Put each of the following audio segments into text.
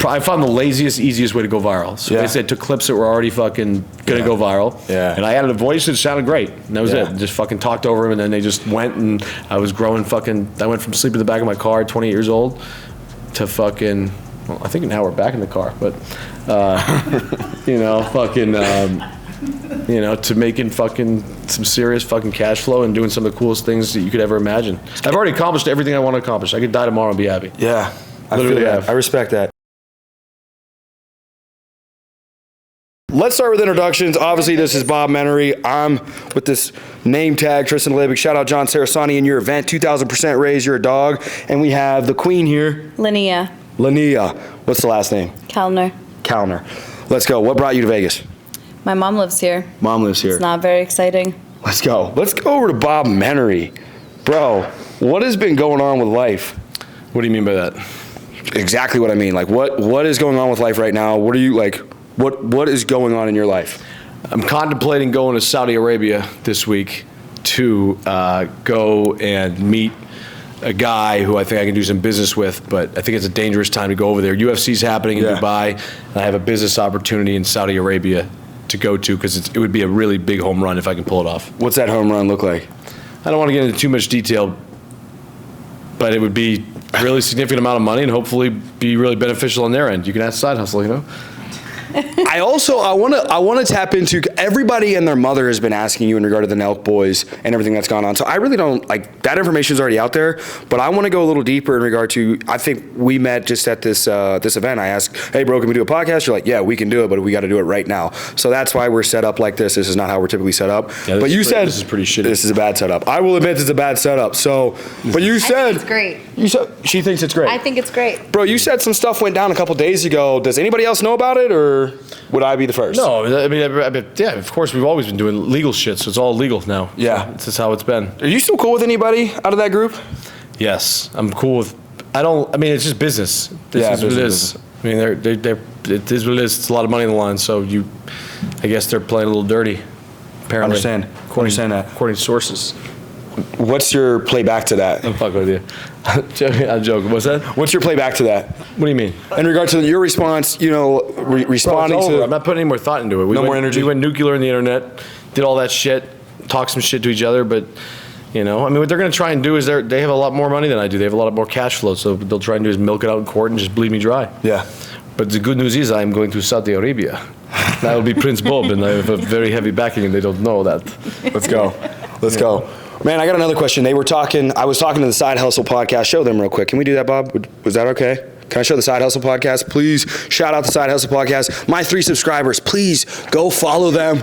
I found the laziest, easiest way to go viral. So basically I took clips that were already fucking gonna go viral. Yeah. And I added a voice that sounded great. And that was it. Just fucking talked over them, and then they just went, and I was growing I went from sleeping in the back of my car at 28 years old to fucking, well, I think now we're back in the car, but, to making fucking some serious fucking cash flow and doing some of the coolest things that you could ever imagine. I've already accomplished everything I want to accomplish. I could die tomorrow and be happy. Yeah. Literally have. I respect that. Let's start with introductions. Obviously, this is Bob Menery. I'm with this name tag, Tristan Dlabik. Shout out John Sarasani in your event, 2,000% raise, you're a dog. And we have the queen here. Lenia. What's the last name? Kellner. Let's go. What brought you to Vegas? My mom lives here. Mom lives here. It's not very exciting. Let's go. Let's go over to Bob Menery. Bro, what has been going on with life? What do you mean by that? Exactly what I mean. Like, what is going on with life right now? What are you, like, what is going on in your life? I'm contemplating going to Saudi Arabia this week to go and meet a guy who I think I can do some business with, but I think it's a dangerous time to go over there. UFC's happening in Dubai, and I have a business opportunity in Saudi Arabia to go to because it would be a really big home run if I can pull it off. What's that home run look like? I don't want to get into too much detail, but it would be a really significant amount of money and hopefully be really beneficial on their end. You can ask side hustle, you know? I want to tap into, everybody and their mother has been asking you in regard to the Nelk boys and everything that's gone on. So I really don't, like, that information is already out there, but I want to go a little deeper in regard to, I think we met just at this this event. I asked, hey bro, can we do a podcast? You're like, yeah, we can do it, but we got to do it right now. So that's why we're set up like this. This is not how we're typically set up. Yeah, but you said this is pretty shitty. This is a bad setup. I will admit it's a bad setup. So, but you said I think it's great. You said she thinks it's great. I think it's great. Bro, you said some stuff went down a couple days ago. Does anybody else know about it, or would I be the first? No, I mean, yeah, of course, we've always been doing legal shit, so it's all legal now. Yeah. So this is how it's been. Are you still cool with anybody out of that group? Yes, I'm cool with, I mean, it's just business. This is what it is. I mean, it is what it is. It's a lot of money on the line, so I guess they're playing a little dirty, apparently. Understand that. According to sources. What's your playback to that? I'm fucking with you. I'm joking. What's that? What's your playback to that? What do you mean? In regard to your response, responding to... I'm not putting any more thought into it. More energy? We went nuclear in the internet, did all that shit, talked some shit to each other, but, I mean, what they're going to try and do is they have a lot more money than I do. They have a lot more cash flow, so what they'll try and do is milk it out in court and just bleed me dry. Yeah. But the good news is I'm going to Saudi Arabia. That will be Prince Bob, and I have a very heavy backing, and they don't know that. Let's go. Let's go. Man, I got another question. I was talking to the Side Hustle podcast. Show them real quick. Can we do that, Bob? Was that okay? Can I show the Side Hustle podcast? Please shout out the Side Hustle podcast. My 3 subscribers, please go follow them.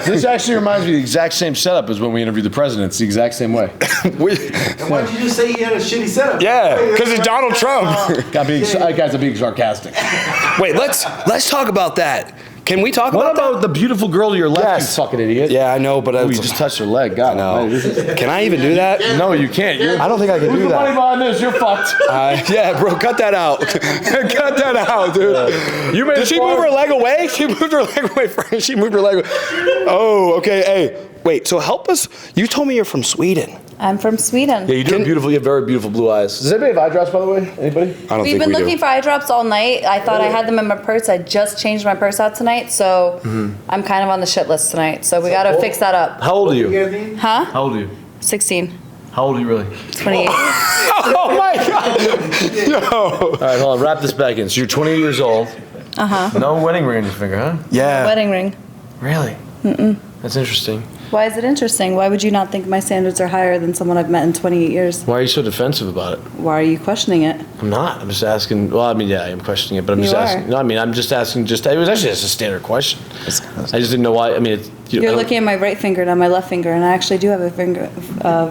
This actually reminds me of the exact same setup as when we interviewed the president. It's the exact same way. Why did you just say he had a shitty setup? Yeah, because it's Donald Trump. Guys are being sarcastic. Wait, let's talk about that. Can we talk about that? What about the beautiful girl to your left, you fucking idiot? Yeah, I know, but you just touched her leg. God, no. Can I even do that? No, you can't. I don't think I can do that. Money behind this. You're fucked. Yeah, bro, cut that out. Cut that out, dude. Did she move her leg away? She moved her leg away. She moved her leg away. Oh, okay. Hey, wait. So help us. You told me you're from Sweden. I'm from Sweden. Yeah, you have very beautiful blue eyes. Does anybody have eye drops, by the way? Anybody? I don't We've think been we do. looking for eye drops all night. I thought I had them in my purse. I just changed my purse out tonight, so I'm kind of on the shit list tonight. So we got to fix that up. How old are you? Huh? How old are you? 16. How old are you really? 28. Oh my God. No. All right, hold on. Wrap this back in. So you're 28 years old. Uh-huh. No wedding ring on your finger, huh? Yeah. Wedding ring. Really? Mm-mm. That's interesting. Why is it interesting? Why would you not think my standards are higher than someone I've met in 28 years? Why are you so defensive about it? Why are you questioning it? I'm not. I'm just asking. Well, I mean, yeah, I am questioning it, but I'm just You are. asking. No, I mean, I'm just asking. It was actually just a standard question. I just didn't know why. I mean, You're looking at my right finger, not my left finger, and I actually do have a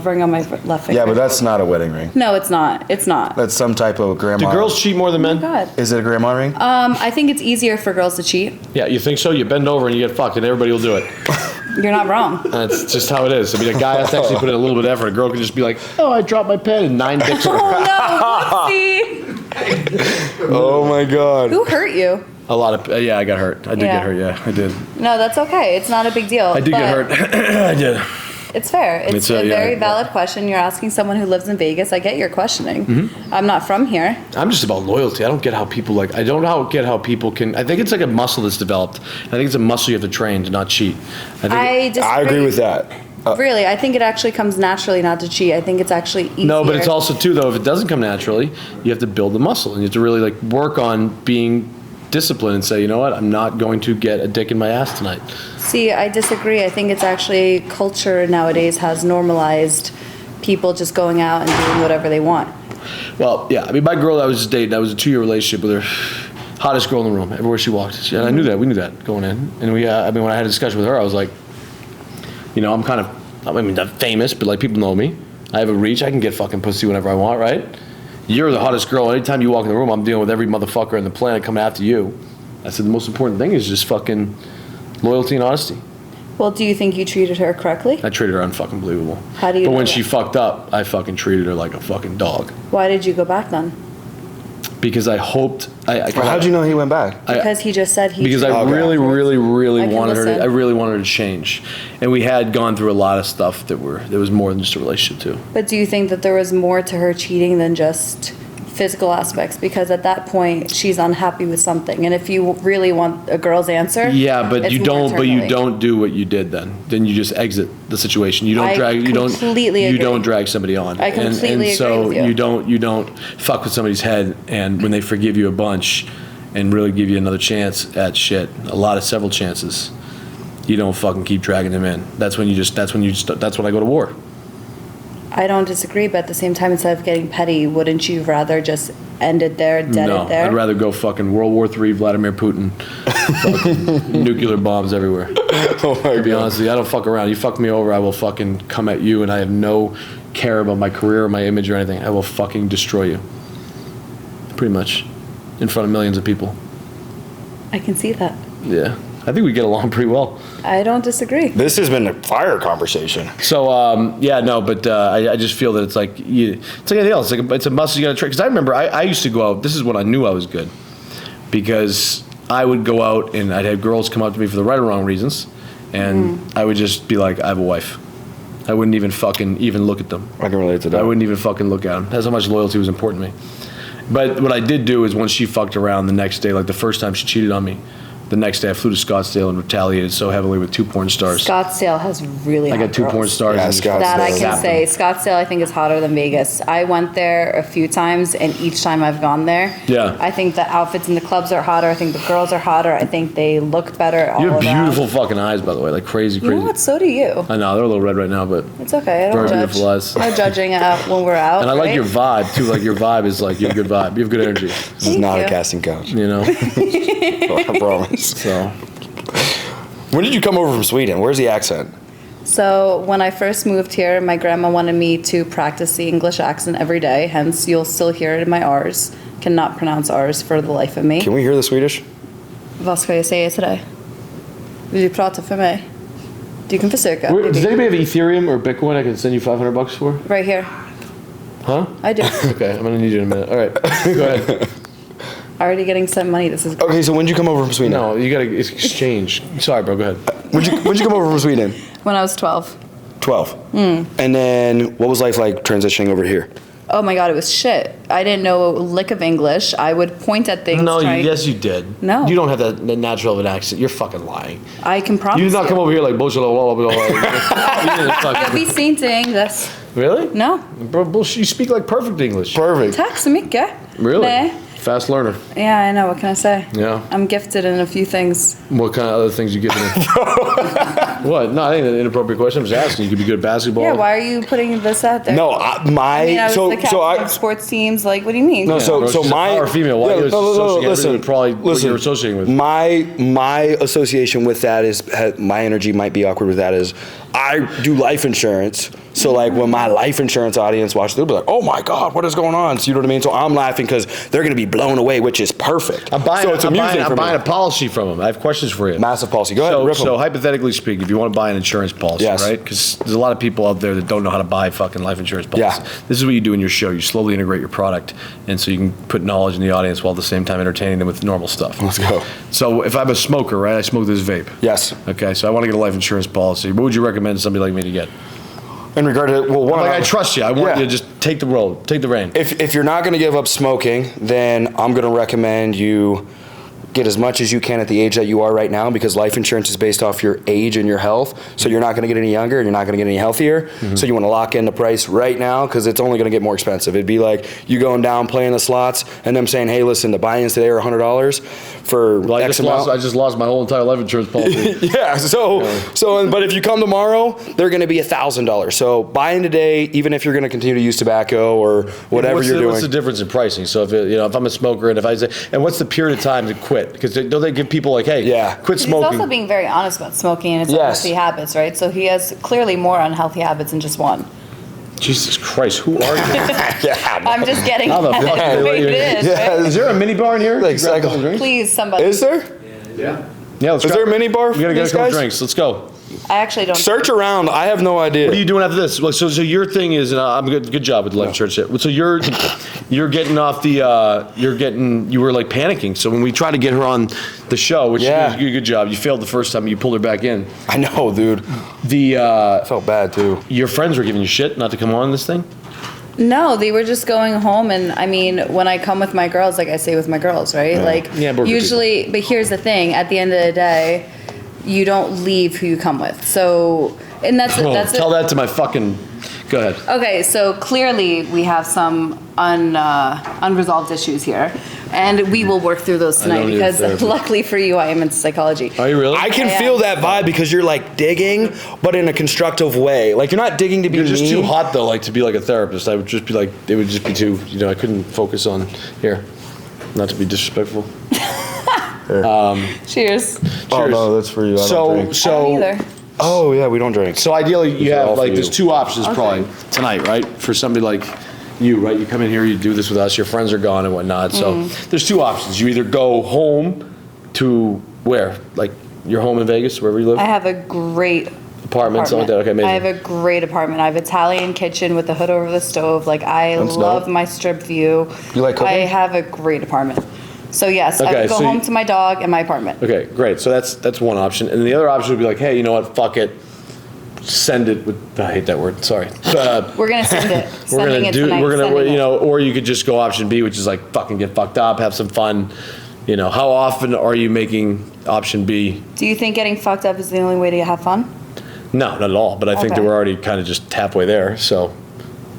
ring on my left finger. Yeah, but that's not a wedding ring. No, it's not. It's not. That's some type of grandma. Do girls cheat more than men? Oh my God. Is it a grandma ring? I think it's easier for girls to cheat. Yeah, you think so? You bend over and you get fucked, and everybody will do it. You're not wrong. That's just how it is. I mean, a guy has to actually put in a little bit of effort. A girl can just be like, "Oh, I dropped my pen," and 9 dicks. Oh no! Whoopsie. Oh my God. Who hurt you? A lot of yeah, I got hurt. I did get hurt. Yeah, I did. No, that's okay. It's not a big deal. I did get hurt. I did. It's fair. It's It's a yeah, very yeah. valid question. You're asking someone who lives in Vegas. I get your questioning. Mm-hmm. I'm not from here. I'm just about loyalty. I don't get how people like. I don't get how people can. I think it's like a muscle that's developed. I think it's a muscle you have to train to not cheat. I disagree. I agree with that. Really, I think it actually comes naturally not to cheat. I think it's actually easier. No, but it's also too though. If it doesn't come naturally, you have to build the muscle, and you have to really like work on being disciplined and say, you know what, I'm not going to get a dick in my ass tonight. See, I disagree. I think it's actually culture nowadays has normalized people just going out and doing whatever they want. Well, yeah. I mean, my girl that I was just dating, that was a 2-year relationship with her, hottest girl in the room, everywhere she walked. And I knew that. We knew that going in. And we, I mean, when I had a discussion with her, I was like, you know, I'm kind of, I mean, not famous, but like people know me. I have a reach. I can get fucking pussy whenever I want, right? You're the hottest girl. Anytime you walk in the room, I'm dealing with every motherfucker on the planet coming after you. I said the most important thing is just fucking loyalty and honesty. Well, do you think you treated her correctly? I treated her unfucking believable. How do you But know when that? she fucked up, I fucking treated her like a fucking dog. Why did you go back then? Because I hoped. How'd you know he went back? Because he just said he. Because I Okay. really I can wanted her. listen. I really wanted her to change, and we had gone through a lot of stuff there was more than just a relationship too. But do you think that there was more to her cheating than just physical aspects? Because at that point, she's unhappy with something, and if you really want a girl's answer, Yeah, but it's you more don't. But you internally. don't do what you did then. Then you just exit the situation. You don't I drag. You don't. completely You agree. don't drag somebody on. I completely and so agree with you. You don't fuck with somebody's head, and when they forgive you a bunch, and really give you another chance at shit, several chances, you don't fucking keep dragging them in. That's when I go to war. I don't disagree, but at the same time, instead of getting petty, wouldn't you rather just end it there, dead No, it there? I'd rather go fucking World War III, Vladimir Putin, fucking nuclear bombs everywhere. Oh my To be God. honest with you, I don't fuck around. You fuck me over, I will fucking come at you, and I have no care about my career or my image or anything. I will fucking destroy you. Pretty much. In front of millions of people. I can see that. Yeah. I think we get along pretty well. I don't disagree. This has been a fire conversation. So, yeah, no, but I just feel that it's like anything else. It's a muscle you got to train. Because I remember I used to go out. This is when I knew I was good. Because I would go out and I'd have girls come up to me for the right or wrong reasons. And I would just be like, I have a wife. I wouldn't even look at them. I can relate to that. I wouldn't even fucking look at them. That's how much loyalty was important to me. But what I did do is when she fucked around the next day, like the first time she cheated on me, the next day I flew to Scottsdale and retaliated so heavily with 2 porn stars. Scottsdale has really I hot got 2 girls. porn stars. Yeah, and just Scottsdale. That I zapped can them. say. Scottsdale, I think, is hotter than Vegas. I went there a few times, and each time I've gone there, Yeah. I think the outfits in the clubs are hotter. I think the girls are hotter. I think they look better all You have around. beautiful fucking eyes, by the way, like crazy, You crazy. know what? So do you. I know, they're a little red right now, but. It's okay. I don't Very judge. beautiful eyes. No judging when we're out. And I like right? your vibe, too. Like, your vibe is like, you have good vibe. You have good energy, This is Thank not you. a casting couch. you know? I promise. So, When did you come over from Sweden? Where's the accent? So when I first moved here, my grandma wanted me to practice the English accent every day. Hence, you'll still hear it in my R's. Cannot pronounce R's for the life of me. Can we hear the Swedish? Vad ska jag säga till dig? Vill du prata för mig? Du kan försöka. does anybody have Ethereum or Bitcoin I can send you $500 for? Right here. Huh? I do. Okay, I'm gonna need you in a minute. All right, go ahead. Already getting sent money. This is Okay, so when did you come over from Sweden? No, you gotta exchange. Sorry, bro, go ahead. When'd you come over from Sweden? when I was 12. 12. And then what was life like transitioning over here? Oh my God, it was shit. I didn't know a lick of English. I would point at things. No, trying- yes, you did. No. You don't have that natural of an accent. You're fucking lying. I can promise You did not come over here like bullshit. Blah, blah, blah, blah. You didn't Jag fucking- visste inte English. Really? No. Bro, bullshit. You speak like perfect English. Perfect. Tack så mycket. Really? Nej. Fast learner. Yeah, I know. What can I say? Yeah. I'm gifted in a few things. What kind of other things you get me? What? No, I think that's an inappropriate question. I'm just asking. You could be good at basketball. Yeah, why are you putting this out there? No, I mean, I was the captain of sports teams. Like, what do you mean? No, Yeah, bro, so she's a my power female. Why are you associating everything with probably what you're associating with? My association with that is my energy might be awkward with that is I do life insurance. So like when my life insurance audience watches, they'll be like, "Oh my God, what is going on?" So you know what I mean. So I'm laughing because they're gonna be blown away, which is perfect. I'm buying, so it's I'm amusing buying, for I'm buying me. a policy from them. I have questions for you. Massive policy. Go ahead, rip 'em. So hypothetically speaking, if you want to buy an insurance policy, Yes. right? Because there's a lot of people out there that don't know how to buy fucking life insurance policy. Yeah. This is what you do in your show. You slowly integrate your product, and so you can put knowledge in the audience while at the same time entertaining them with normal stuff. Let's go. So if I'm a smoker, right? I smoke this vape. Yes. Okay, so I want to get a life insurance policy. What would you recommend somebody like me to get? In regard to, well, one, Like, I trust you. I want Yeah. you to just take the road, take the reign. if you're not going to give up smoking, then I'm going to recommend you get as much as you can at the age that you are right now, because life insurance is based off your age and your health. So you're not going to get any younger and you're not going to get any healthier. So you want to lock in the price right now, because it's only going to get more expensive. It'd be like you going down playing the slots and them saying, hey, listen, the buy-ins today are $100 for Well, X amount. I just lost my whole entire life insurance policy. Yeah, but if you come tomorrow, they're going to be $1,000. So buy in today, even if you're going to continue to use tobacco or whatever you're doing. What's the difference in pricing? So if I'm a smoker, and if I say, and what's the period of time to quit? Because don't they give people like, hey, quit He's smoking? also being very honest about smoking and his Yes. unhealthy habits, right? So he has clearly more unhealthy habits than just one. Jesus Christ, who are you? I'm just getting How the fuck the do they way let it you- is, right? Is there a mini bar in here? Like Can you grab a couple cycle- drinks? Please, somebody. Is there? Yeah, let's Is there a mini bar We gotta for get a these couple guys? drinks. Let's go. I actually don't. Search around. I have no idea. What are you doing after this? Well, so your thing is, and I'm good job with the life insurance shit. So you're getting off the, you were like panicking. So when we tried to get her on the show, which you did a good job, you failed the first time, you pulled her back in. I know, dude. I felt bad too. Your friends were giving you shit not to come on this thing? No, they were just going home, and I mean, when I come with my girls, like I say with my girls, right? Like Yeah, but usually, but here's the thing: at the end of the day, you don't leave who you come with. So, and that's Tell that to my fucking. Go ahead. Okay, so clearly we have some unresolved issues here, and we will work through those tonight don't need because therapy. luckily for you, I am into psychology. Are you really? I can I am. feel that vibe because you're like digging, but in a constructive way. Like you're not digging to be You're just mean. too hot though, like to be like a therapist. I would just be like, it would just be too, I couldn't focus on here. Not to be disrespectful. Cheers. Oh no, that's for you. I don't So, drink. I don't so, either. Oh yeah, we don't drink. so ideally you These are all have for like, there's you. two options probably tonight, right? For somebody like you, right? You come in here, you do this with us, your friends are gone and whatnot. So there's two options. You either go home to where? Like your home in Vegas, wherever you live? I have a great Apartment, something like that. Okay, amazing. I have a great apartment. I have Italian kitchen with the hood over the stove. Like I That's love dope. my strip view. You like cooking? I have a great apartment. So yes, I Okay, would go so home you- to my dog and my apartment. Okay, great. So that's one option. And the other option would be like, hey, you know what? Fuck it. Send it with, I hate that word. Sorry. We're gonna send it. We're Sending gonna it do. tonight, We're gonna, sending it. or you could just go option B, which is like fucking get fucked up, have some fun. How often are you making option B? Do you think getting fucked up is the only way to have fun? No, not at all. But I think that Okay. we're already kind of just halfway there. So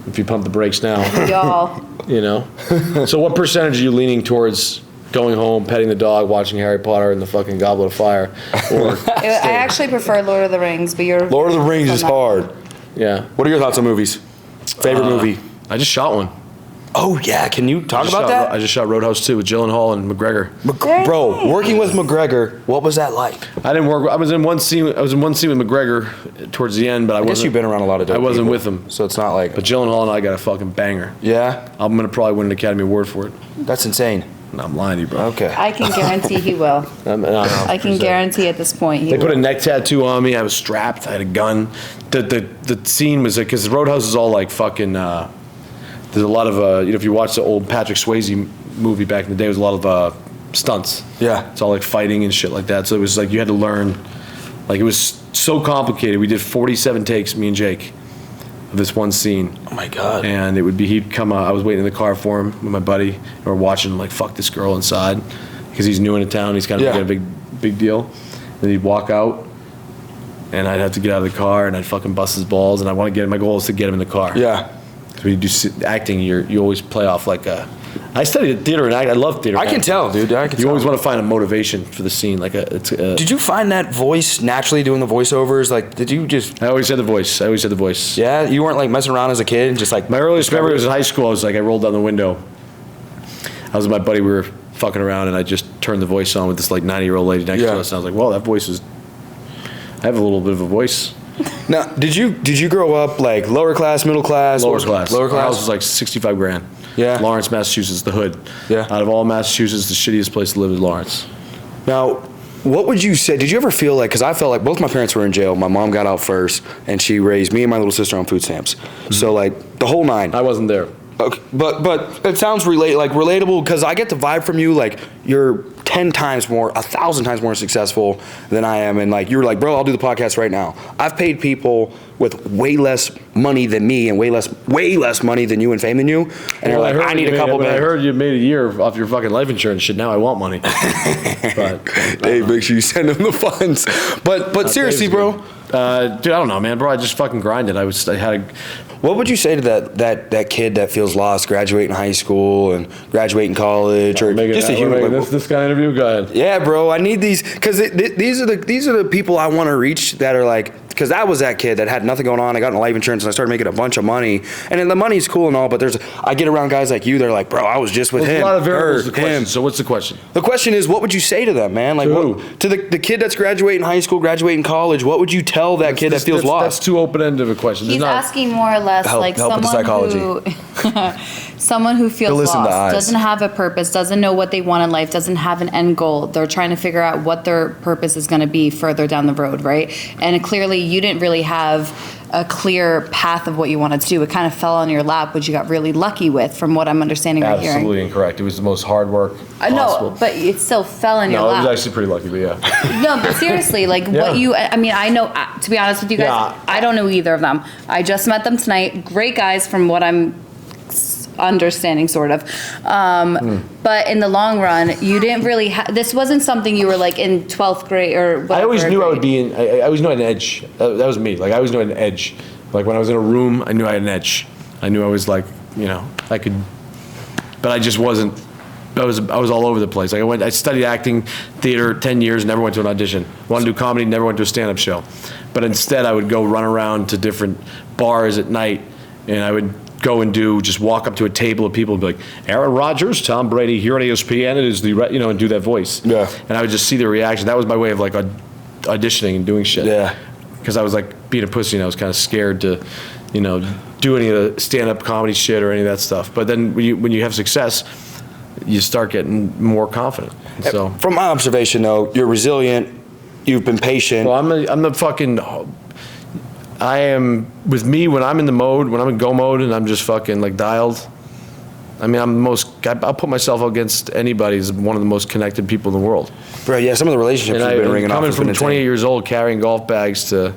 if you pump the brakes now, Y'all. So what percentage are you leaning towards going home, petting the dog, watching Harry Potter and the fucking Goblet of Fire, or I actually prefer Lord of the Rings, but you're Lord of the Rings is hard. yeah? What are your thoughts on movies? Favorite movie? I just shot one. Oh yeah, can you talk about I that? just shot Roadhouse 2 with Gyllenhaal and McGregor. Very Bro, nice. working with McGregor, what was that like? I didn't work. I was in one scene with McGregor towards the end, but I I guess wasn't. you've been around a lot of dope I wasn't people, with him. so it's not like. But Gyllenhaal and I got a fucking banger. Yeah, I'm gonna probably win an Academy Award for it. that's insane. No, I'm lying to you, bro. Okay. I can guarantee he will. I can guarantee at this point he They put a will. neck tattoo on me. I was strapped. I had a gun. The scene was like, because the Roadhouse is all like fucking. There's a lot of if you watch the old Patrick Swayze movie back in the day, it was a lot of stunts. Yeah. It's all like fighting and shit like that. So it was like you had to learn. Like it was so complicated. We did 47 takes, me and Jake, of this one scene. Oh my god. And it would be, he'd come out, I was waiting in the car for him with my buddy, and we're watching him like fuck this girl inside, because he's new into town, he's kind of Yeah. making a big deal. And he'd walk out, and I'd have to get out of the car, and I'd fucking bust his balls, and I want to get him, my goal is to get him in the car. Yeah. Because when you do acting, you always play off like I studied theater and act, I love theater. I and can acting. tell, dude. I can You tell. always want to find a motivation for the scene, like Did you find that voice naturally doing the voiceovers? Like, did you just? I always had the voice. Yeah, you weren't like messing around as a kid and just like. My earliest memory was in high school. I was like, I rolled down the window. I was with my buddy. We were fucking around, and I just turned the voice on with this like 90-year-old lady next to us. And I was like, "Well, that voice is. I have a little bit of a voice." Now, did you grow up like lower class, middle class? Lower class. Lower Our house class. was like 65 grand. Yeah. Lawrence, Massachusetts, the hood. Yeah. Out of all Massachusetts, the shittiest place to live is Lawrence. Now, what would you say? Did you ever feel like? Because I felt like both my parents were in jail. My mom got out first, and she raised me and my little sister on food stamps. So like the whole nine. I wasn't there. Okay, but it sounds relatable because I get the vibe from you like you're 10 times more, 1,000 times more successful than I am, and like you're like, bro, I'll do the podcast right now. I've paid people with way less money than me and way less money than you and fame than you, and they're like, I need a couple. I heard you made a year off your fucking life insurance shit. Now I want money. But hey, make sure you send them the funds. But seriously, bro. Dude, I don't know, man, bro. I just fucking grinded. What would you say to that kid that feels lost, graduating high school and graduating college, or just a human? This kind of interview, go ahead. Yeah, bro. I need these because these are the people I want to reach that are like. Because that was that kid that had nothing going on. I got into life insurance and I started making a bunch of money. And then the money's cool and all, but I get around guys like you. They're like, bro, I was just with him. There's a lot of variables to the question. So what's the question? The question is, what would you say to them, man? Like, to the kid that's graduating high school, graduating college, what would you tell that kid that feels lost? That's too open-ended of a question. He's asking more or less like help someone someone who feels lost, doesn't have a purpose, doesn't know what they want in life, doesn't have an end goal. They're trying to figure out what their purpose is going to be further down the road, right? And clearly you didn't really have a clear path of what you wanted to do. It kind of fell on your lap, which you got really lucky with, from what I'm understanding or hearing. Absolutely incorrect. It was the most hard work possible. No, but it still fell in your lap. No, it was actually pretty lucky, but yeah. No, but seriously, like I know, to be honest with you guys, I don't know either of them. I just met them tonight. Great guys from what I'm understanding, sort of. But in the long run, you didn't really this wasn't something you were like in 12th grade or whatever. I always knew I would be in, I always knew I had an edge. That was me. Like, I always knew I had an edge. Like, when I was in a room, I knew I had an edge. I knew I was like, I could, but I just wasn't, I was all over the place. Like, I studied acting, theater, 10 years, never went to an audition. Wanted to do comedy, never went to a stand-up show. But instead, I would go run around to different bars at night, and I would go and just walk up to a table of people and be like, Aaron Rodgers, Tom Brady, here at ESPN, it is and do that voice. Yeah. And I would just see their reaction. That was my way of like auditioning and doing shit. Yeah. Because I was like being a pussy and I was kind of scared to, do any of the stand-up comedy shit or any of that stuff. But then when you have success, you start getting more confident. So from my observation, though, you're resilient. You've been patient. Well, I'm the fucking. I am, with me, when I'm in the mode, when I'm in go mode and I'm just fucking like dialed, I mean, I'll put myself against anybody as one of the most connected people in the world. Right, yeah, some of the relationships you've been ringing off. Coming from 28 years old, carrying golf bags to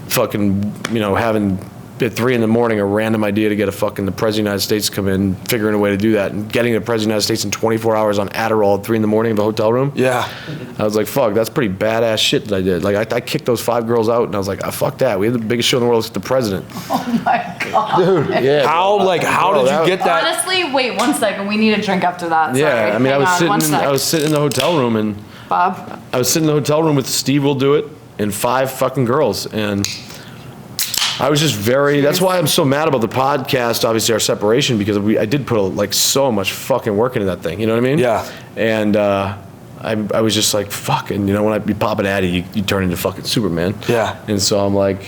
fucking, having at 3 a.m. a random idea to get the President of the United States to come in, figuring a way to do that, and getting the President of the United States in 24 hours on Adderall at 3 a.m. in the hotel room. Yeah. I was like, fuck, that's pretty badass shit that I did. Like, I kicked those 5 girls out, and I was like, fuck that. We had the biggest show in the world with the president. Oh my God. Dude, yeah. How did you get that? Honestly, wait 1 second. We need a drink after that. Sorry. Yeah, I mean, I was sitting in the hotel room, and Bob? I was sitting in the hotel room with Steve Will Do It and 5 fucking girls, and I was just that's why I'm so mad about the podcast, obviously, our separation, because I did put so much fucking work into that thing, you know what I mean? Yeah. And I was just like, fuck, and when I be Papa Daddy, you turn into fucking Superman. Yeah. And so I'm like,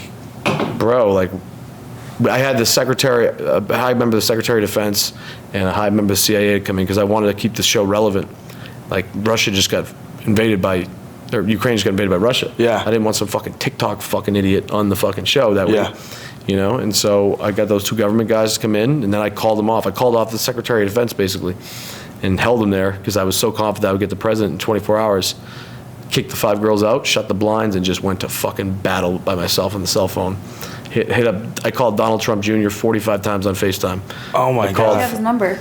bro, like, I had the a high member of the Secretary of Defense and a high member of the CIA come in because I wanted to keep the show relevant. Like, Russia just got invaded by Ukraine just got invaded by Russia. Yeah. I didn't want some fucking TikTok fucking idiot on the fucking show that way. And so I got those 2 government guys to come in, and then I called them off. I called off the Secretary of Defense, basically, and held them there because I was so confident I would get the president in 24 hours. Kicked the 5 girls out, shut the blinds, and just went to fucking battle by myself on the cell phone. Hit up. I called Donald Trump Jr. 45 times on FaceTime. Oh my God. How'd you have his number?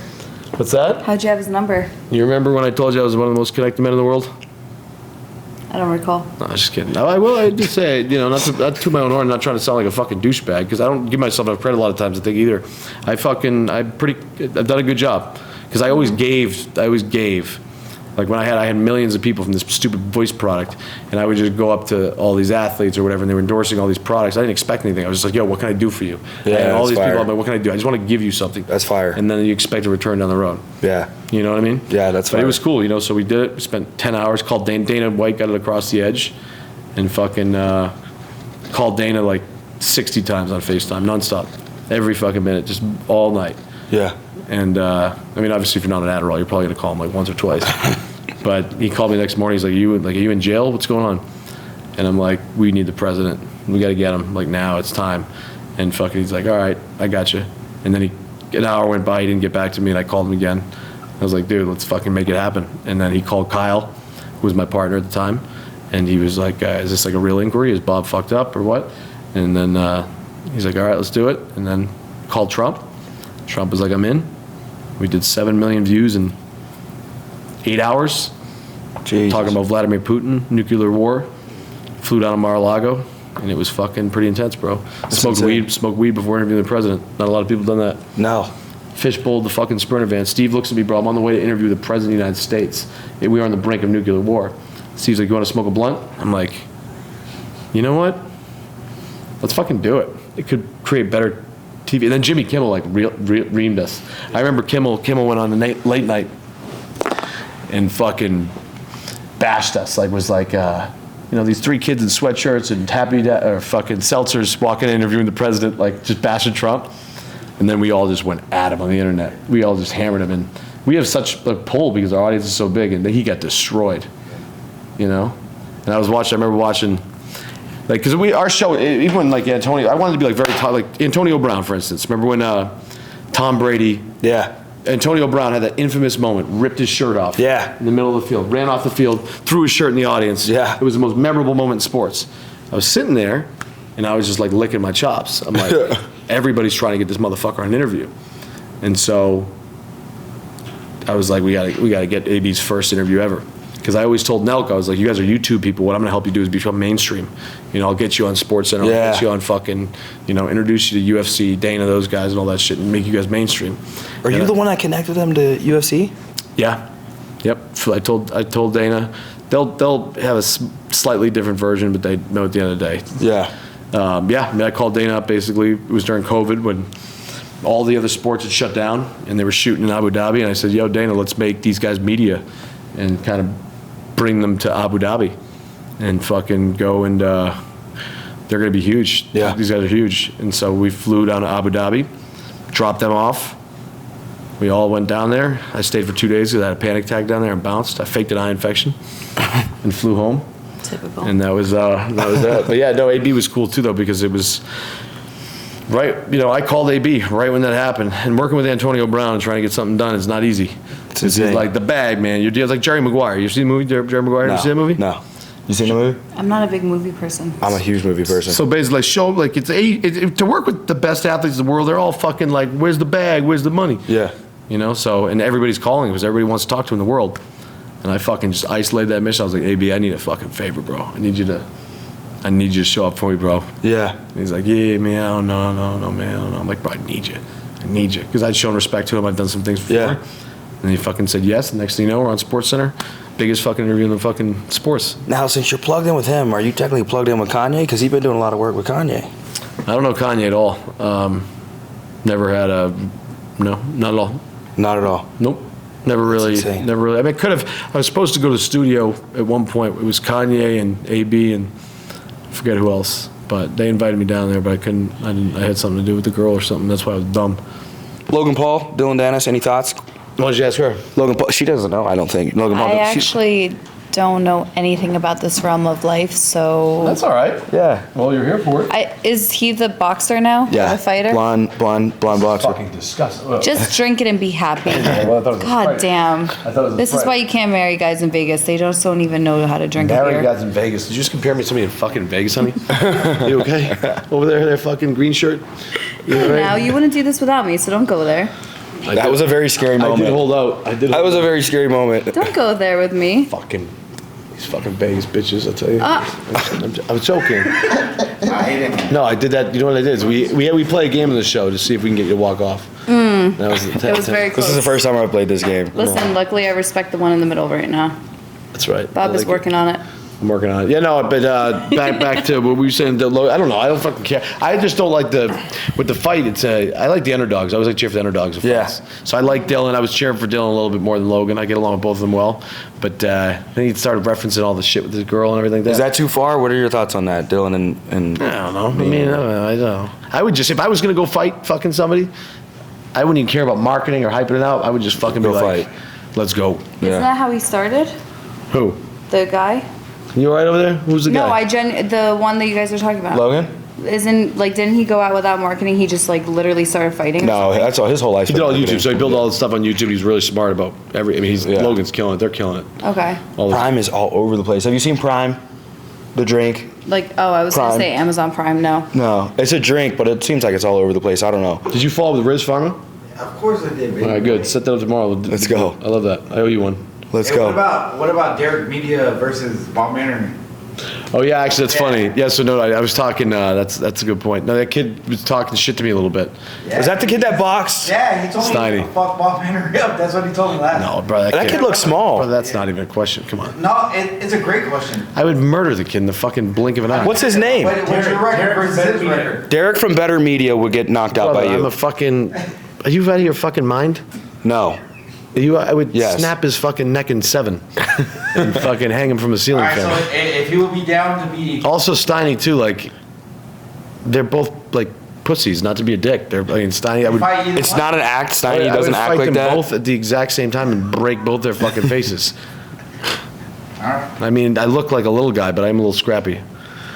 What's that? How'd you have his number? You remember when I told you I was one of the most connected men in the world? I don't recall. No, I'm just kidding. I did say, not to my own horn, not trying to sound like a fucking douchebag, because I don't give myself enough credit a lot of times, I think, either. I've done a good job, because I always gave. Like, when I had millions of people from this stupid voice product, and I would just go up to all these athletes or whatever, and they were endorsing all these products. I didn't expect anything. I was just like, yo, what can I do for you? Yeah, and all these people, I'm like, what can I do? I just want to give you something. That's fire. And then you expect a return down the road. Yeah. You know what I mean? Yeah, that's fire. But it was cool, so we did it. We spent 10 hours, called Dana White, got it across the edge, and fucking called Dana like 60 times on FaceTime, nonstop. Every fucking minute, just all night. Yeah. And, I mean, obviously, if you're not on Adderall, you're probably going to call him like once or twice. But he called me the next morning. He's like, are you in jail? What's going on? And I'm like, we need the president. We got to get him. Like, now it's time. And fucking, he's like, all right, I got you. And then an hour went by. He didn't get back to me. And I called him again. I was like, dude, let's fucking make it happen. And then he called Kyle, who was my partner at the time. And he was like, is this like a real inquiry? Is Bob fucked up or what? And then He's like, all right, let's do it. And then called Trump. Trump was like, I'm in. We did 7 million views in 8 hours. Jesus. Talking about Vladimir Putin, nuclear war. Flew down to Mar-a-Lago, and it was fucking pretty intense, bro. Smoked weed before interviewing the president. Not a lot of people done that. No. Fishbowled the fucking Sprinter van. Steve looks at me, bro. I'm on the way to interview the president of the United States. We are on the brink of nuclear war. Steve's like, you want to smoke a blunt? I'm like, you know what? Let's fucking do it. It could create better TV. And then Jimmy Kimmel like reamed us. I remember Kimmel went on the late night and fucking bashed us. Like was like, these 3 kids in sweatshirts and or fucking seltzers walking in interviewing the president, like just bashing Trump. And then we all just went at him on the internet. We all just hammered him, and we have such a pull because our audience is so big, and he got destroyed. And I remember watching, like, because our show, even when like Antonio, I wanted to be like very tall, like Antonio Brown, for instance. Remember when Tom Brady? Yeah. Antonio Brown had that infamous moment, ripped his shirt off. Yeah. In the middle of the field, ran off the field, threw his shirt in the audience. Yeah. It was the most memorable moment in sports. I was sitting there, and I was just like licking my chops. I'm like, everybody's trying to get this motherfucker on an interview. And so I was like, we gotta get AB's first interview ever. Because I always told Nelk, I was like, you guys are YouTube people. What I'm gonna help you do is become mainstream. I'll get you on SportsCenter. I'll get you on fucking, introduce you to UFC, Dana, those guys, and all that shit, and make you guys mainstream. Are you the one that connected them to UFC? Yeah. Yep. I told Dana, they'll have a slightly different version, but they know at the end of the day. Yeah. I called Dana up basically. It was during COVID when all the other sports had shut down and they were shooting in Abu Dhabi. And I said, yo, Dana, let's make these guys media and kind of bring them to Abu Dhabi and fucking go, and they're going to be huge. Yeah. These guys are huge. And so we flew down to Abu Dhabi, dropped them off. We all went down there. I stayed for 2 days because I had a panic attack down there and bounced. I faked an eye infection and flew home. Typical. And that was that. But yeah, no, AB was cool too though, because it was right. I called AB right when that happened. And working with Antonio Brown and trying to get something done is not easy. It's like the bag, man. You're like Jerry Maguire. You see the movie Jerry Maguire? No. You see that movie? No. You seen the movie? I'm not a big movie person. I'm a huge movie person. So basically, to work with the best athletes in the world, they're all fucking like, where's the bag? Where's the money? Yeah. And everybody's calling because everybody wants to talk to him in the world. And I fucking just isolated that mission. I was like, AB, I need a fucking favor, bro. I need you to show up for me, bro. Yeah. And he's like, yeah, man, I don't know, man, I don't know. I'm like, bro, I need you. Because I'd shown respect to him. I'd done some things before. Yeah. And he fucking said yes. The next thing you know, we're on SportsCenter. Biggest fucking interview in the fucking sports. Now, since you're plugged in with him, are you technically plugged in with Kanye? Because he's been doing a lot of work with Kanye. I don't know Kanye at all. Never had no, not at all. Not at all. Nope. Never really. I mean, I could have. I was supposed to go to the studio at one point. It was Kanye and AB and I forget who else. But they invited me down there, but I couldn't. I didn't. I had something to do with the girl or something. That's why I was dumb. Logan Paul, Dylan Dennis, any thoughts? Why don't you ask her? Logan Paul, she doesn't know, I don't think. Logan Paul. I actually don't know anything about this realm of life, so. That's all right. Yeah. Well, you're here for it. Is he the boxer now? Yeah. The fighter? Blonde boxer. Fucking disgusting. Just drink it and be happy. Well, I thought it was a God Sprite. damn. I thought it was a This is Sprite. why you can't marry guys in Vegas. They just don't even know how to drink a Married beer. guys in Vegas. Did you just compare me to somebody in fucking Vegas, honey? You okay? Over there, their fucking green shirt. You all right? Now, you wouldn't do this without me, so don't go there. That was a very scary moment. I did hold out. That was a very scary moment. Don't go there with me. These fucking Vegas bitches, I'll tell you. I was joking. No, I did that. You know what I did? Is we play a game in the show to see if we can get you to walk off. That was It was very close. This is the first time I've played this game. Listen, luckily I respect the one in the middle right now. That's right. Bob is working on it. I'm working on it. Yeah, no, but back to what we were saying. I don't know. I don't fucking care. I just don't like with the fight. I like the underdogs. I always like cheer for the underdogs. Of fights. So I like Dylan. I was cheering for Dylan a little bit more than Logan. I get along with both of them well. But then he started referencing all the shit with his girl and everything. Is that too far? What are your thoughts on that, Dylan and I don't know. I mean, I don't know. I would just, if I was gonna go fight fucking somebody, I wouldn't even care about marketing or hyping it out. I would just fucking be like, let's go. Isn't that how he started? Who? The guy? You all right over there? Who's the guy? No, the one that you guys are talking about. Logan? Didn't he go out without marketing? He just like literally started fighting? No, that's all his whole life. He did all YouTube, so he built all the stuff on YouTube. He's really smart about Logan's killing it. They're killing it. Okay. Prime is all over the place. Have you seen Prime? The drink? Like, oh, I was going to Prime. say Amazon Prime, no. No, it's a drink, but it seems like it's all over the place. I don't know. Did you follow with Riz Pharma? Of course I did, baby. All right, good. Set that up tomorrow. Let's go. I love that. I owe you one. Let's Hey, go. What about Derek Media versus Bob Menery? Oh yeah, actually that's funny. Yeah, so no, I was talking. That's a good point. No, that kid was talking shit to me a little bit. Was that the kid that boxed? Yeah, he told Steiny. me to fuck Bob Menery up. That's what he told me last. No, bro, That kid looks small. Bro, that's not even a question. Come on. No, it's a great question. I would murder the kid in the fucking blink of an eye. What's his name? What's your record versus his record? Derek from Better Media would get knocked out Brother, by I'm you. a fucking. Are you out of your fucking mind? No. I would Yes. snap his fucking neck in 7 and fucking hang him from a All ceiling right, so fan. if you would be down to be, Also, Steiny too. Like, they're both like pussies. Not to be a dick. Steiny. I would. fight either It's one. not an act. Steiny I would doesn't act fight like them that. both at the exact same time and break both their fucking faces. All right. I mean, I look like a little guy, but I'm a little scrappy.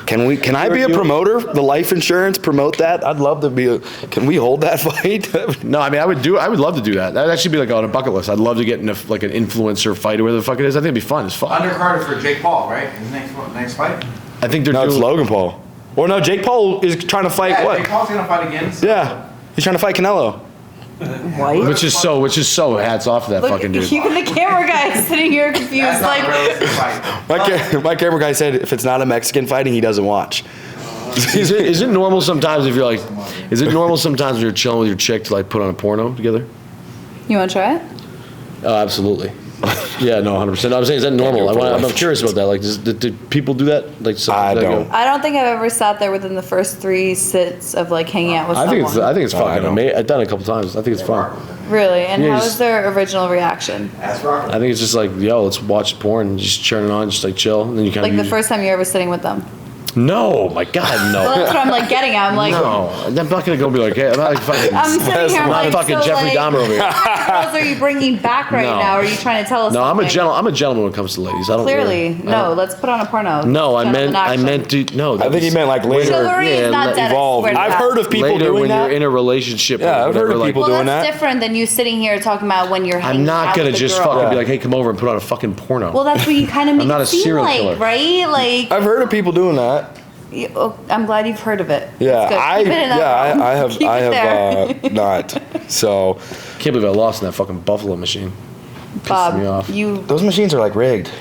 Can I be a promoter? The life insurance, promote that? I'd love to be a, can we hold that fight? No, I mean, I would love to do that. That'd actually be like on a bucket list. I'd love to get in like an influencer fight or whatever the fuck it is. I think it'd be fun. It's fun. Undercard for Jake Paul, right? His next fight. I think they're No, it's doing. Logan Paul. Or no, Jake Paul is trying to fight Yeah, what? Jake Paul's gonna fight again. So Yeah, he's trying to fight Canelo. White? Which is so hats off to that Look, fucking dude. even the camera guy is sitting here confused. That's not Like, a realistic fight. My camera guy said if it's not a Mexican fighting, he doesn't watch. Is it normal sometimes if you're like, is it normal sometimes when you're chilling with your chick to like put on a porno together? you want to try it? Oh, absolutely. Yeah, no, 100%. I'm saying, is that normal? I'm curious about that. Like, do people do that? Like, I they don't. I don't think I've ever sat there within the first 3 sits of like hanging out with I someone. think it's I fucking don't. amazing. I've done it a couple times. I think it's fun. Really? And Yeah, how just- was their original reaction? That's rock. I think it's just like, yo, let's watch porn and just turn it on, just like chill, and then you kind Like of the first time you're ever sitting with them? No, my God, Well, no. that's what I'm like getting at. I'm like, No, I'm not gonna go be like, hey, I'm not like fucking. I'm sitting here, I'm I'm not like, fucking so Jeffrey like, Dahmer over here. what girls are you bringing back right No. now? Are you trying to tell us No, I'm a something? I'm a gentleman when it comes to ladies. I don't Clearly, really, I no. don't- Let's put on a porno. No, I Gentleman meant action. to. No, I think he meant like later. Chivalry Yeah, is not dead. I evolve. swear to I've God. heard of people later doing when that. you're in a relationship. Yeah, or I've heard whatever, of like, people Well, doing that's that. different than you sitting here talking about when you're hanging I'm not out gonna with the just girl. fucking be Yeah. like, hey, come over and put on a fucking porno. Well, that's what you kind of make not it a seem serial like, killer. right? Like, I've heard of people doing that. I'm glad you've heard of it. Yeah, That's good. Keep it in that realm. I have Keep it there. not. So Can't believe I lost in that fucking Buffalo machine. Pissed me off. Bob, you those machines are like rigged.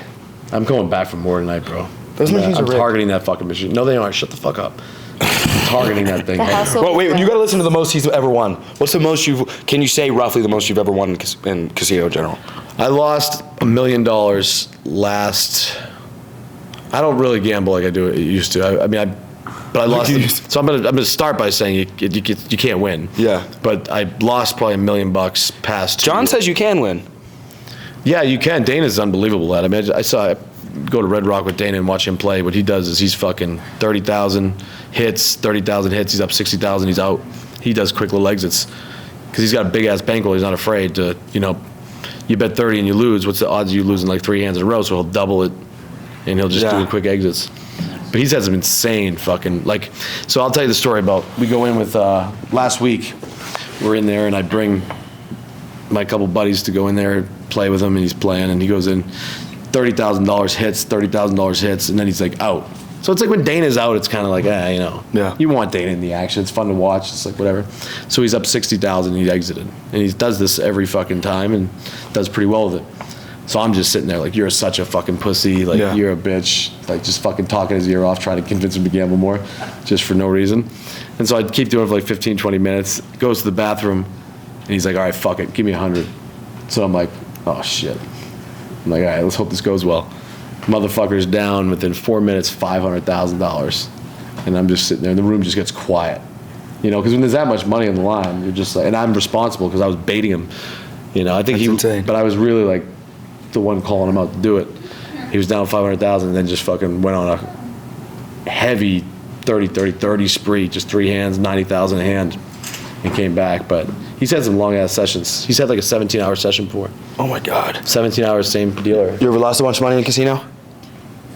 I'm going back for more tonight, bro. Those machines I'm are rigged. targeting that fucking machine. No, they aren't. Shut the fuck up. I'm targeting that thing. the household. Well, wait, you got to listen to the most he's ever won. What's the most can you say roughly the most you've ever won in casino in general? I lost $1 million last. I don't really gamble like I used to. But I lost. So I'm gonna start by saying you can't win. Yeah. But I lost probably $1 million past. 2 John years. says you can win. Yeah, you can. Dana's unbelievable at it. I go to Red Rock with Dana and watch him play. What he does is he's fucking 30,000 hits, He's up 60,000. He's out. He does quick little exits because he's got a big ass bankroll. He's not afraid to, you bet 30 and you lose. What's the odds of you losing like 3 hands in a row? So he'll double it and he'll just do quick exits. But he's had some insane fucking so I'll tell you the story about, we go in with, last week, we're in there and I bring my couple buddies to go in there, play with him, and he's playing, and he goes in, $30,000 hits, and then he's like out. So it's like when Dana's out, it's kind of like, Yeah. you want Dana in the action. It's fun to watch. It's like whatever. So he's up 60,000, he exited, and he does this every fucking time and does pretty well with it. So I'm just sitting there like, you're such a fucking pussy, like you're a bitch, like just fucking talking his ear off, trying to convince him to gamble more, just for no reason. And so I'd keep doing it for like 15, 20 minutes, goes to the bathroom, and he's like, all right, fuck it, give me 100. So I'm like, oh shit. I'm like, all right, let's hope this goes well. Motherfucker's down within 4 minutes, $500,000. And I'm just sitting there, and the room just gets quiet. Because when there's that much money on the line, you're just like, and I'm responsible because I was baiting him. I think That's insane. but I was really like the one calling him out to do it. He was down 500,000 and then just fucking went on a heavy 30 spree, just 3 hands, 90,000 a hand, and came back. But he's had some long ass sessions. He's had like a 17-hour session before. Oh my God. 17 hours, same dealer. You ever lost a bunch of money in a casino?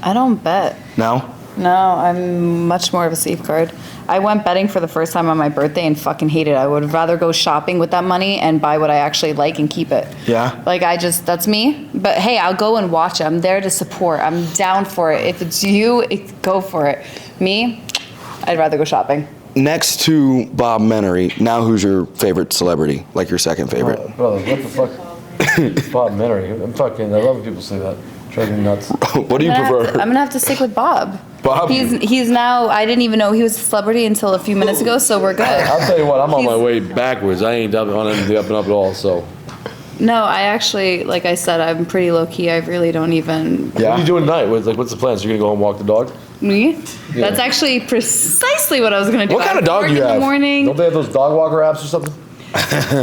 I don't bet. No? No, I'm much more of a safeguard. I went betting for the first time on my birthday and fucking hated it. I would rather go shopping with that money and buy what I actually like and keep it. Yeah? Like, that's me. But hey, I'll go and watch it. I'm there to support. I'm down for it. If it's you, go for it. Me, I'd rather go shopping. Next to Bob Menery, now who's your favorite celebrity? Like your second favorite? Brother, what the fuck? Bob Menery. I love when people say that. Drives me nuts. What do you prefer? I'm gonna have to stick with Bob. Bob? He's now. I didn't even know he was a celebrity until a few minutes ago. So we're good. I'll tell you what, I'm on my way backwards. I ain't on the up and up at all, so. No, I actually, like I said, I'm pretty low key. I really don't even. What are you doing tonight? What's the plan? So you're gonna go home and walk the dog? Me? Yeah. That's actually precisely what I was gonna do. What kind of dog do you have? In the morning. Don't they have those dog walker apps or something?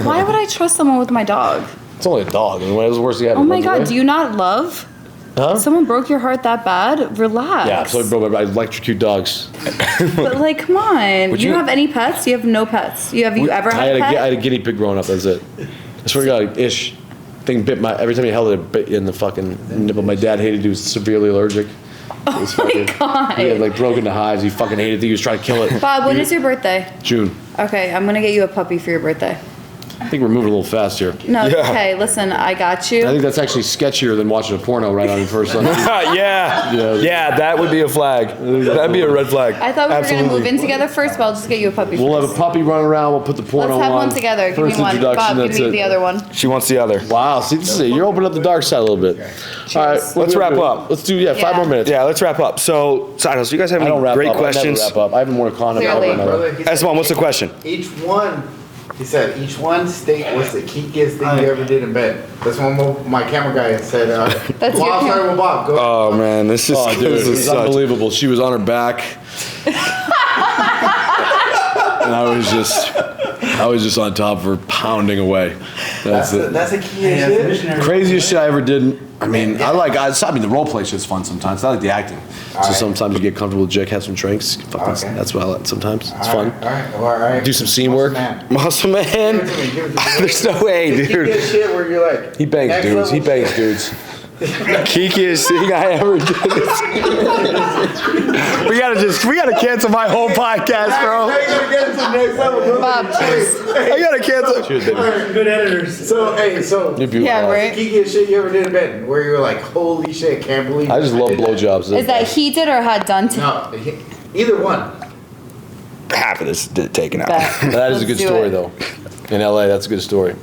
Why would I trust someone with my dog? It's only a dog. I mean, what was the worst you had? Oh my God, do you not love? Huh? Someone broke your heart that bad? Relax. Yeah, so bro, I electrocute dogs. But like, come on. Do you have any pets? You have no pets. Have you ever had a pet? I had a guinea pig growing up. That's it. I swear to God, Ish. Thing bit my. Every time he held it, it bit in the fucking nipple. My dad hated it. He was severely allergic. Oh my God. He had like broken the hives. He fucking hated it. He was trying to kill it. Bob, when is your birthday? June. Okay, I'm gonna get you a puppy for your birthday. I think we're moving a little fast here. No, Yeah. okay, listen, I got you. I think that's actually sketchier than watching a porno right on your first Sunday. yeah, that would be a flag. That'd be a red flag. I thought we were gonna move in together first, but I'll just get you a puppy We'll first. have a puppy running around. We'll put the porno on. Let's have one together. Give First me one. introduction, Bob, give that's me it. the other one. She wants the other. Wow, see, this is it. You're opening up the dark side a little bit. All right, Let's wrap up. Let's do, 5 Yeah. more minutes. Yeah, let's wrap up. So, Sidos, do you guys have I any don't wrap great up. questions? I never wrap up. I haven't worn a condom Clearly. ever. Brother, he said- Esteban, what's the question? Each one, he said, each one state, what's the kinkiest thing you ever did in bed? That's one my camera guy said. That's well, your I'll camera. start with Bob. Go. Oh man, this is Oh, dude, this it is was such. unbelievable. She was on her back. And I was just on top of her, pounding away. That's it. That's a key shit. Craziest shit I ever did. I mean, the role play shit's fun sometimes. I like the acting. So sometimes you get comfortable with Jake, have some drinks. Fucking, Okay. That's what I like sometimes. It's fun. All right. Do some scene work. Man. Muscle man. Give it to me. There's no way, Kinkiest dude. shit where you're like. He bangs next dudes. He level bangs shit. dudes. Geekiest thing I ever did. we gotta cancel my whole podcast, bro. Now you're gonna get it to the next level, bro. Bob, cheers. I gotta cancel. Cheers, baby. Good editors. So, hey, so. You're beautiful. Yeah, What's right. the geekiest shit you ever did in bed? Where you were like, holy shit, can't believe I just love did that. blowjobs. Is that he did or had done to? No, either one. Half of this taken out. Bet. That is a Let's good do story, it. though. In LA, that's a good story.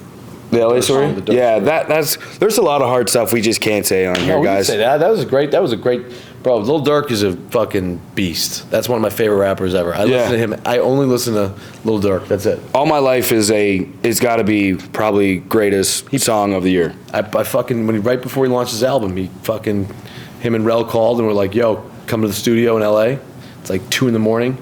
The LA story? The dark Yeah, story. that's there's a lot of hard stuff we just can't say on here, No, we can guys. say that. That was a great. Bro, Lil Durk is a fucking beast. That's one of my favorite rappers ever. I listen to him. I only listen to Lil Durk. That's it. All My Life is got to be probably greatest song of the year. I fucking right before he launched his album, him and Rel called and were like, "Yo, come to the studio in LA." It's like 2 a.m,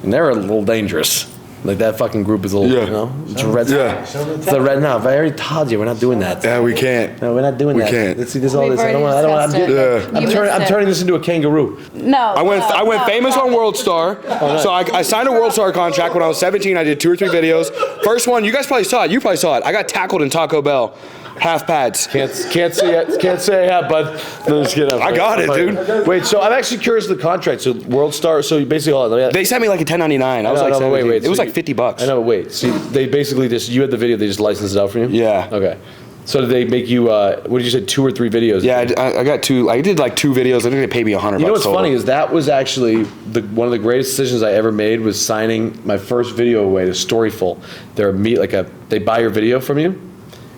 and they're a little dangerous. Like that fucking group is a little, Yeah. you know, it's a red. Yeah. It's a red. No, I already told you we're not doing that. Yeah, we can't. No, we're not doing We that. can't. Let's see this all We've this. I don't already want. discussed it. Yeah. You I'm missed turning it. this into a kangaroo. No. I went no, famous no. on World Star. So I signed a World Star contract when I was 17. I did 2 or 3 videos. First one, you guys probably saw it. You probably saw it. I got tackled in Taco Bell. Half pads. Can't say it. Can't say it, bud. No, just kidding. I got it, dude. Wait, so I'm actually curious of the contract. So World Star. So you basically, hold on. They sent me like a 1099. I was like, no, wait. 17. It was So like $50. I know. Wait. See, they basically you had the video. They just licensed it out for you. Yeah. Okay. So did they make you? What did you say? 2 or 3 videos? Yeah, I got 2. I did like 2 videos. I think they paid me $100. You know what's total. funny is that was actually one of the greatest decisions I ever made was signing my first video away to Storyful. They buy your video from you,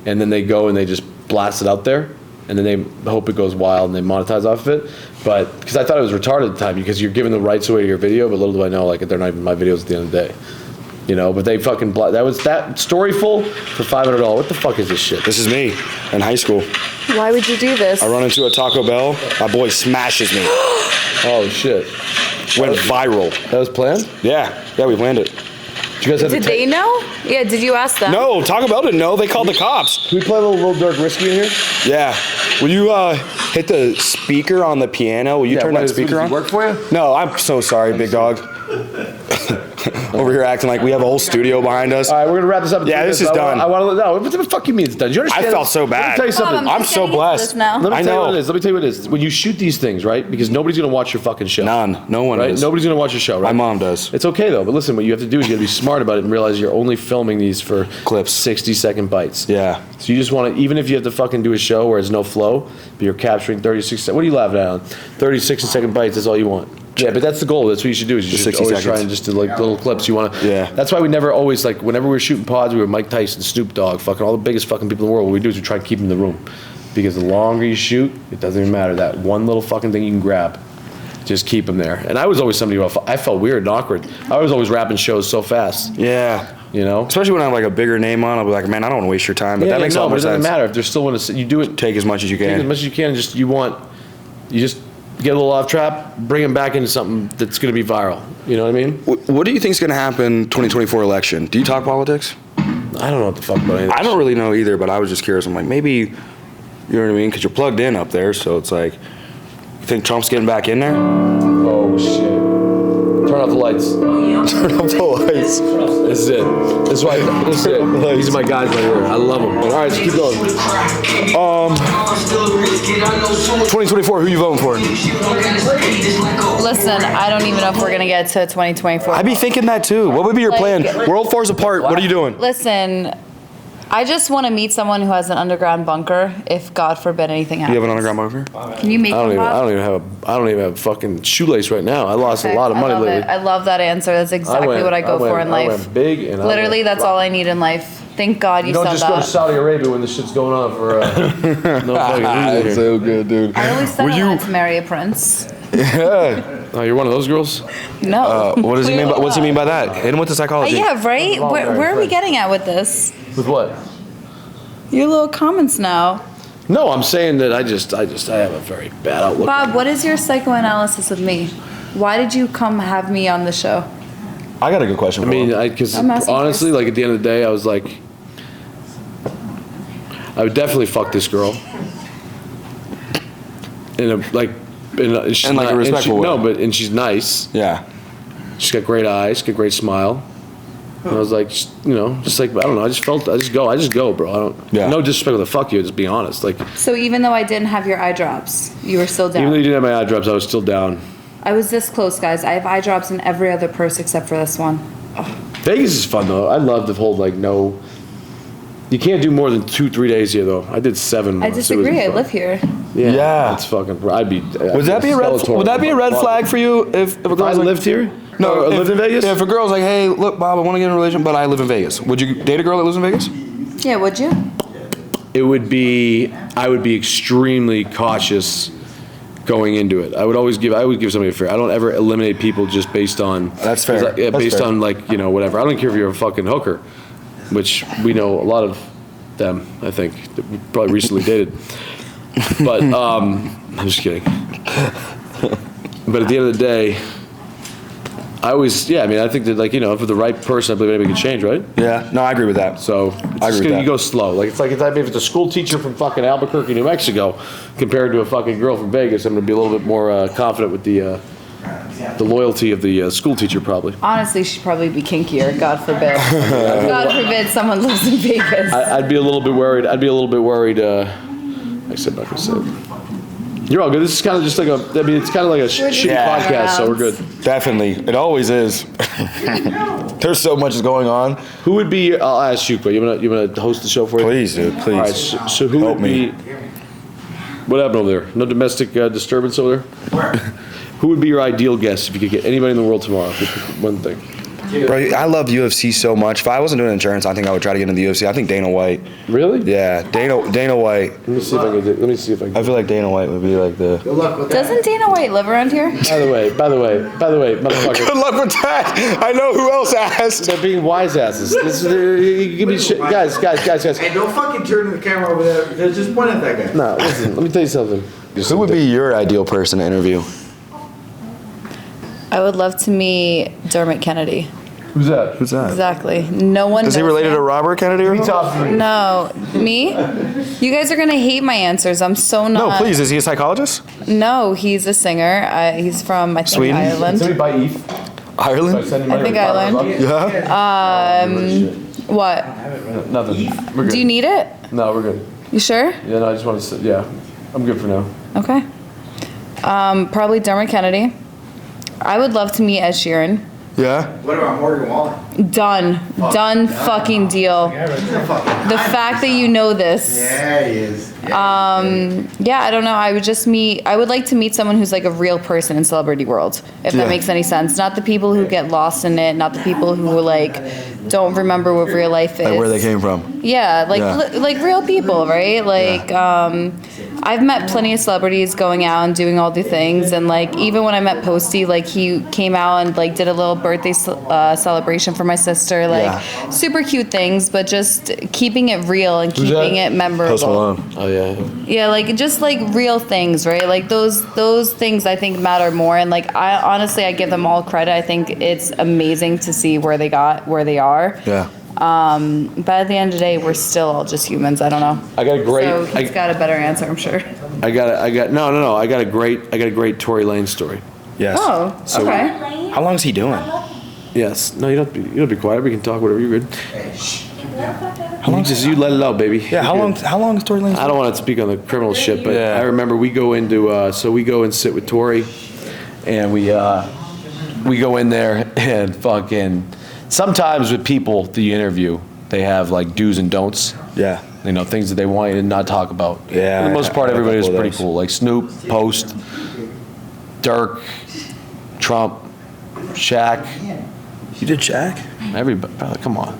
and then they go and they just blast it out there, and then they hope it goes wild and they monetize off of it. But because I thought it was retarded at the time, because you're giving the rights away to your video, but little do I know, like they're not even my videos at the end of the day. You know, but they fucking that was that Storyful for $500. What the fuck is this shit? This is me in high school. Why would you do this? I run into a Taco Bell. My boy smashes me. Oh shit! Went viral. That was planned. Yeah, we planned it. Did you guys have Did they know? Yeah, did you ask them? No, Taco Bell didn't know. They called the cops. Can we play a little Dirk Risky in here? Yeah. Will you hit the speaker on the piano? Will you turn that speaker on? Work for you? No, I'm so sorry, big dog. Over here acting like we have a whole studio behind us. All right, we're gonna wrap this up. in Yeah, 2 this minutes. is done. I want to know what the fuck you mean it's done. Do you understand? I felt so Let me bad. tell you Bob, something. I'm just so getting into blessed. this now. Let me I tell you know. what it is. Let me tell you what it is. When you shoot these things, right? Because nobody's gonna watch your fucking show. None. No one Right? is. Nobody's gonna watch your show, right? My mom does. It's okay though. But listen, what you have to do is you have to be smart about it and realize you're only filming these for Clips. 60-second bites. Yeah. So you just want to, even if you have to fucking do a show where there's no flow, but you're capturing 36. What are you laughing at? On 30, 60-second bites. That's all you want. Yeah, but that's the goal. That's what you should do. Is you should 60 always seconds. try and just do like little clips. You want to. Yeah. That's why we never always like whenever we were shooting pods, we were Mike Tyson, Snoop Dogg, fucking all the biggest fucking people in the world. What we do is we try to keep them in the room, because the longer you shoot, it doesn't even matter. That one little fucking thing you can grab, just keep them there. And I was always somebody who I felt weird and awkward. I was always wrapping shows so fast. Yeah. You know. Especially when I have like a bigger name on, I'll be like, man, I don't want to waste your time. But that makes a lot more it doesn't sense. matter if they're still want to. You do it. Take as much as you Take as can. much as you can. Just you just get a little off track, bring them back into something that's going to be viral. You know what I mean? What do you think is going to happen 2024 election? Do you talk politics? I don't know what the fuck about anything. I don't really know either, but I was just curious. I'm like, maybe, you know what I mean? Because you're plugged in up there, so it's like, you think Trump's getting back in there? Oh shit! Turn off the lights. Turn off the lights. This is it. This is why. This is it. These are my guys right here. I love them. All right, let's keep going. 2024, who you voting for? Listen, I don't even know if we're gonna get to 2024. I'd be thinking that too. What would be your plan? World Far's apart. What are you doing? Listen, I just want to meet someone who has an underground bunker. If God forbid anything happens. You have an underground bunker? Can you make one, Bob? I don't even have a fucking shoelace right now. I lost a lot of money I love lately. it. I love that answer. That's exactly what I go for in life. I went big and Literally, that's all I need in life. Thank God you don't said just go to that. Saudi Arabia when this shit's going on for no fucking reason here. So good, dude. I always said I wanted to marry a prince. Yeah. Oh, you're one of those girls? No. What does he mean? What's he mean by that? Hit him with the psychology. Yeah, right? Where are we getting at with this? With what? Your little comments now. No, I'm saying that I have a very bad outlook. Bob, what is your psychoanalysis of me? Why did you come have me on the show? I got a good question. I mean, because I'm asking honestly, first. like at the end of the day, I was like, I would definitely fuck this girl. She's In like a respectful way. No, but she's nice. Yeah. She's got great eyes, got a great smile. And I was like, just like I don't know. I just go, bro. I don't. Yeah. No disrespect to fuck you. Just be honest. Like, So even though I didn't have your eye drops, you were still down. even though you didn't have my eye drops, I was still down. I was this close, guys. I have eye drops in every other purse except for this one. Vegas is fun though. I love the whole like no. You can't do more than 2-3 days here though. I did 7. I once. It was disagree. I fun. live here. Yeah. It's fucking. I'd be. Would that be a red flag for you if a If I girl's like, lived here? No, Or lived in Vegas? If a girl's like, hey, look, Bob, I want to get in a relationship, but I live in Vegas. Would you date a girl that lives in Vegas? Yeah, would you? It would be. I would be extremely cautious going into it. I would give somebody a fair. I don't ever eliminate people just based on. That's fair. Yeah, That's based fair. on like whatever. I don't care if you're a fucking hooker, which we know a lot of them. I think that we probably recently dated. But I'm just kidding. But at the end of the day, I think that for the right person, I believe anybody can change, right? Yeah. No, I agree with that. So I agree with that. you go slow. Like if it's a school teacher from fucking Albuquerque, New Mexico, compared to a fucking girl from Vegas, I'm gonna be a little bit more confident with the loyalty of the school teacher, probably. Honestly, she'd probably be kinkier. God forbid. God forbid someone lives in Vegas. I'd be a little bit worried. I said, not gonna say it. You're all good. This is kind of just like it's kind of like a shitty podcast, so we're good. Definitely. It always is. There's so much going on. Who would be? I'll ask you, but you gonna host the show for you? Please, dude. Please. All right. So who Help would be? What happened over there? No domestic disturbance over there? Who would be your ideal guest if you could get anybody in the world tomorrow? One thing. Bro, I love UFC so much. If I wasn't doing insurance, I think I would try to get into the UFC. I think Dana White. Really? Yeah, Dana White. Let me see if I can. Let me see if I can. I feel like Dana White would be like the. Good luck with that. Doesn't Dana White live around here? By the way, motherfucker. Good luck with that. I know who else asked. They're being wise asses. You give me shit. Guys. Hey, don't fucking turn the camera over there. Just point at that guy. No, listen. Let me tell you something. Who would be your ideal person to interview? I would love to meet Dermot Kennedy. Who's that? Who's that? Exactly. No one Is he knows related him. to Robert Kennedy? Or something? No. Me? You guys are going to hate my answers. I'm so not. No, please. Is he a psychologist? No, he's a singer. He's from, I think, Sweden? Ireland. Somebody buy ETH. Ireland? I think Ireland. Yeah. What? Nothing. We're good. Do you need it? No, we're good. You sure? Yeah, no, I just want to say, yeah. I'm good for now. Okay. Probably Dermot Kennedy. I would love to meet Ed Sheeran. Yeah. What about Morgan Wallen? Done fucking deal. The fact that you know this. Yeah, he is. Yeah, I don't know. I would like to meet someone who's like a real person in celebrity world, if that makes any sense. Not the people who get lost in it, not the people who like don't remember what real life is. Like where they came from. Yeah, like real people, right? Like, I've met plenty of celebrities going out and doing all the things, and like even when I met Posty, like he came out and like did a little birthday celebration for my sister, like super cute things, but just keeping it real and keeping it memorable. Post Malone. Oh yeah. Yeah, like just like real things, right? Like those things I think matter more, and like I honestly I give them all credit. I think it's amazing to see where they are. Yeah. But at the end of the day, we're still all just humans. I don't know. I got a great. So he's got a better answer, I'm sure. I got a great Tory Lanez story. Yes. Oh, okay. How long is he doing? Yes. No, you don't be quiet. We can talk whatever you're good. How long? You let it out, baby. Yeah. How long is Tory Lanez? I don't want to speak on the criminal shit, but Yeah. I remember we go into we go and sit with Tory, and we go in there and fucking. Sometimes with people that you interview, they have like do's and don'ts. Yeah. You know, things that they want you to not talk about. Yeah. For the most part, I had a everybody was couple of pretty those. cool. Like Snoop, Post, Dirk, Trump, Shaq. You did Shaq? Everybody, brother, come on.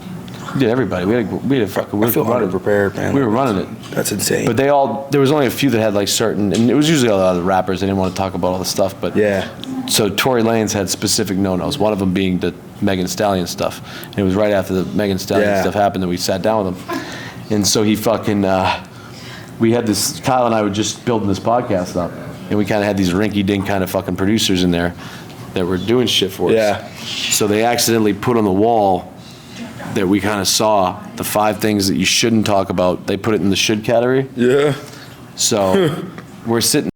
We did everybody. We had a fucking. I feel underprepared, man. We were running it. That's insane. But there was only a few that had like certain, and it was usually a lot of the rappers. They didn't want to talk about all the stuff, but yeah. So Tory Lanez had specific no-nos. One of them being the Megan Stallion stuff. And it was right after the Megan Stallion stuff happened that we sat down with him. And so he fucking, we had this, Kyle and I were just building this podcast up, and we kind of had these rinky-dink kind of fucking producers in there that were doing shit for us. Yeah. So they accidentally put on the wall that we kind of saw the 5 things that you shouldn't talk about. They put it in the should category. Yeah. So we're sitting